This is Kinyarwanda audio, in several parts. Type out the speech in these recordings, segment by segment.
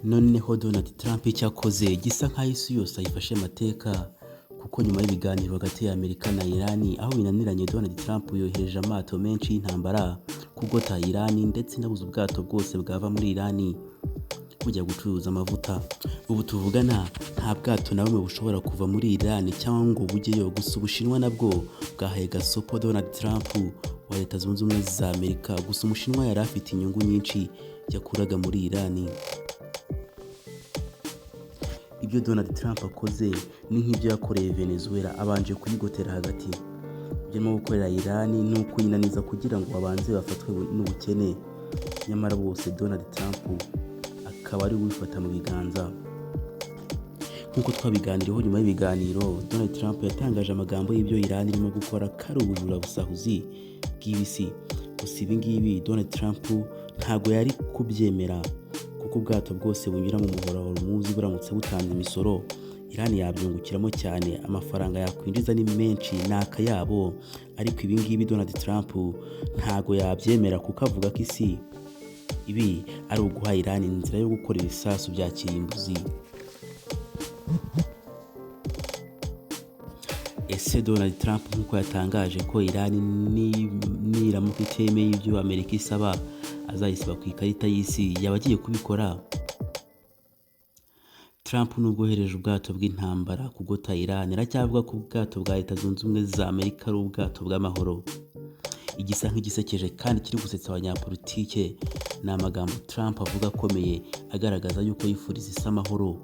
Noneho Donald Trump icyo akoze gisa nk'aho isi yose ayifashe amateka, kuko nyuma y'ibiganiro hagati ya Amerika na Iran aho binaniranye, Donald Trump yohereje amato menshi y'intambara kugota Iran, ndetse inabuza ubwato bwose bwava muri Iran bujya gucuruza amavuta. Ubu tuvugana nta bwato na bumwe bushobora kuva muri Iran cyangwa ngo bujyeyo, gusa Ubushinwa nabwo bwahaye gasopo Donald Trump wa Leta Zunze Ubumwe za Amerika. Gusa Umushinwa yari afite inyungu nyinshi yakuraga muri Iran. Ibyo Donald Trump akoze ni nk'ibyo yakoreye Venezuela, abanje kuyigotera hagati. Ibyo arimo gukorera Iran ni ukuyinaniza kugira ngo abanze bafatwe n'ubukene, nyamara bose Donald Trump akaba ari wifata mu biganza. Nk'uko twabiganiriyeho nyuma y'ibiganiro, Donald Trump yatangaje amagambo y'ibyo Iran irimo gukora kari ubujura busahuzi bw'ibisi. Gusa ibi ngibi Donald Trump ntago yari kubyemera, kuko ubwato bwose bunyura mu muhora wa Hormuz buramutse butanze imisoro, Iran yabyungukiramo cyane, amafaranga yakwinjiza ni menshi, ni akayabo. Ariko ibi ngibi Donald Trump ntago yabyemera, kuko avuga ko ibi ari uguha Iran inzira yo gukora ibisasu bya kirimbuzi. Ese Donald Trump nk'uko yatangaje ko Iran niramuka itemeye ibyo Amerika isaba azayisiba ku ikarita y'isi, yaba agiye kubikora? Trump nubwo yohereje ubwato bw'intambara kugota Iran, aracyavuga ko ubwato bwa Leta Zunze Ubumwe za Amerika ari ubwato bw'amahoro. Igisa nk'igisekeje kandi kiri gusetsa abanyapolitike ni amagambo Trump avuga akomeye, agaragaza yuko yifuriza isi amahoro,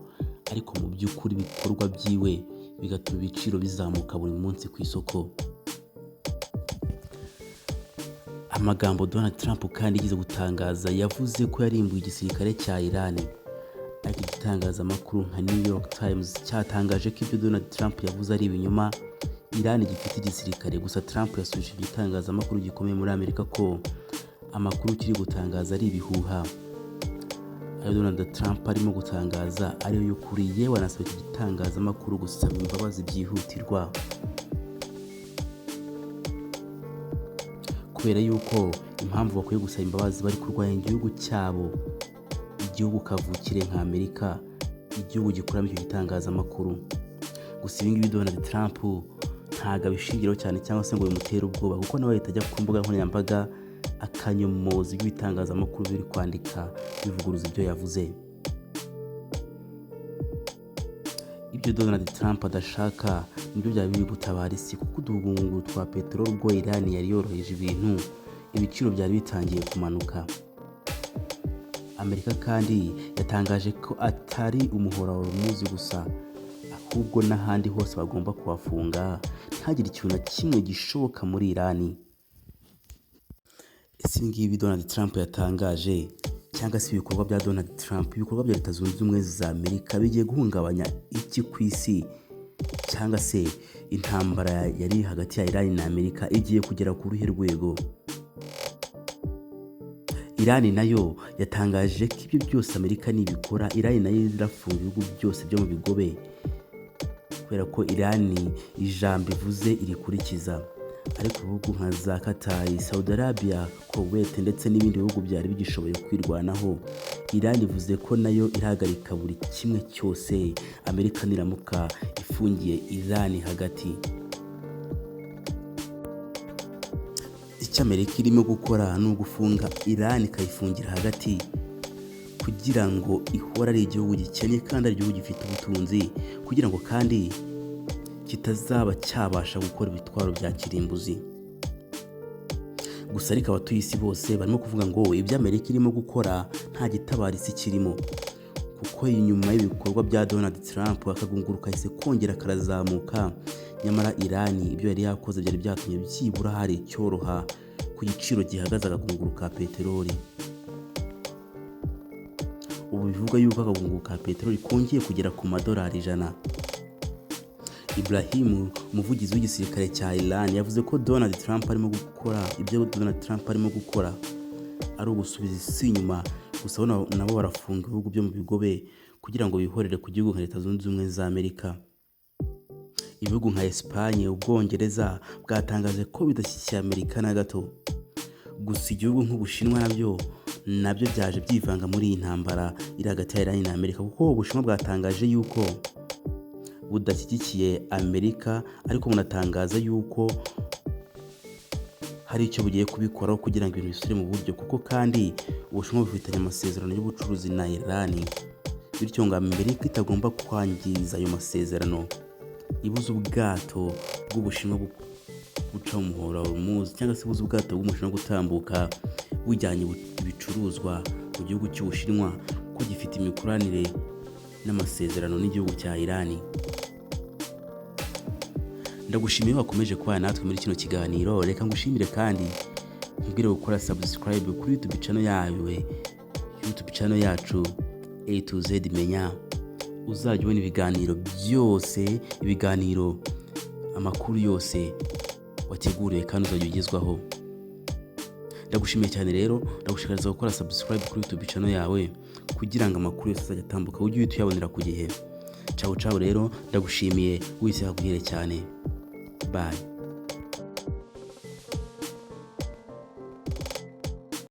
ariko mu by'ukuri ibikorwa byiwe bigatuma ibiciro bizamuka buri munsi ku isoko. Amagambo Donald Trump kandi yize gutangaza, yavuze ko yarimbuye igisirikare cya Iran. Ariko igitangazamakuru nka New York Times cyatangaje ko ibyo Donald Trump yavuze ari ibinyoma, Iran gifite igisirikare. Gusa Trump yasubije igitangazamakuru gikomeye muri Amerika ko amakuru kiri gutangaza ari ibihuha. Ayo Donald Trump arimo gutangaza ariyo y'ukuri, yewe anasaba iki gitangazamakuru gusaba imbabazi byihutirwa, kubera yuko impamvu bakwiye gusaba imbabazi bari kurwanya igihugu cyabo, igihugu kavukire nka Amerika, igihugu gikuramo icyo gitangazamakuru. Gusa ibi ngibi Donald Trump ntago abishingiraho cyane cyangwa se ngo bimutere ubwoba, kuko nawe ahita ajya ku mbuga nkoranyambaga akanyomoza ibyo ibitangazamakuru biri kwandika bivuguruza ibyo yavuze. Ibyo Donald Trump adashaka nibyo byaba biri gutabara isi, kuko uduhungunguru twa peteroli ubwo Iran yari yoroheje ibintu, ibiciro byari bitangiye kumanuka. Amerika kandi yatangaje ko atari umuhora wa Hormuz gusa, ahubwo n'ahandi hose bagomba kuhafunga, ntagire ikintu na kimwe gishoboka muri Iran. Ese ibi ngibi Donald Trump yatangaje, cyangwa se ibikorwa bya Donald Trump, ibikorwa bya Leta Zunze Ubumwe za Amerika bigiye guhungabanya iki ku isi, cyangwa se intambara yari hagati ya Iran na Amerika igiye kugera ku ruhe rwego? Iran nayo yatangaje ko ibyo byose Amerika nibikora, Iran nayo irafunga ibihugu byose byo mu bigobe, kubera ko Iran ijambo ivuze irikurikiza. Ariko ibihugu nka za Qatar, Saudi Arabia, Kuwait ndetse n'ibindi bihugu byari bigishoboye kwirwanaho, Iran ivuze ko nayo irahagarika buri kimwe cyose Amerika niramuka ifungiye Iran hagati. Icyo Amerika irimo gukora ni ugufunga Iran ikayifungira hagati, kugira ngo ihore ari igihugu gikennye kandi ari igihugu gifite ubutunzi, kugira ngo kandi kitazaba cyabasha gukora ibitwaro bya kirimbuzi. Gusa ariko abatuye isi bose barimo kuvuga ngo ibyo Amerika irimo gukora nta gitabara isi kirimo, kuko inyuma y'ibikorwa bya Donald Trump akagunguru kahise kongera karazamuka, nyamara Iran ibyo yari yakoze byari byatumye byibura hari icyoroha ku giciro gihagaze akagunguru ka peteroli. Ubu bivuga yuko akagunguru ka peteroli kongeye kugera ku $100. Ibrahim, umuvugizi w'igisirikare cya Iran, yavuze ko Donald Trump arimo gukora ari ugusubiza isi inyuma. Gusa nabo barafunga ibihugu byo mu bigobe kugira ngo bihorere ku gihugu nka Leta Zunze Ubumwe za Amerika. Ibihugu nka Espagne, Ubwongereza bwatangaje ko bidashyigikiye Amerika na gato. Gusa igihugu nk'Ubushinwa nabyo nabyo byaje byivanga muri iyi ntambara iri hagati ya Iran na Amerika, kuko Ubushinwa bwatangaje yuko budashyigikiye Amerika, ariko bunatangaza yuko hari icyo bugiye kubikoraho kugira ngo ibintu bisubire mu buryo, kuko kandi Ubushinwa bufitanye amasezerano y'ubucuruzi na Iran, bityo ngo Amerika itagomba kwangiza ayo masezerano, ibuze ubwato bw'Ubushinwa guca umuhora wa Hormuz, cyangwa se ibuze ubwato bw'Ubushinwa gutambuka bujyanye ibicuruzwa mu gihugu cy'Ubushinwa, ko gifite imikoranire n'amasezerano n'igihugu cya Iran. Ndagushimiye wakomeje kuba natwe muri kino kiganiro. Reka ngushimire kandi nkubwire gukora subscribe kuri YouTube channel yacu A to Z Menya, uzajya ubona ibiganiro byose, amakuru yose wateguriwe kandi uzajya ugezwaho. Ndagushimiye cyane rero, ndagushishikariza gukora subscribe kuri YouTube channel yawe kugira ngo amakuru yose azajya atambuka ujye uhita uyabonera ku gihe. Ciao rero, ndagushimiye, wese haguhere cyane. Bye.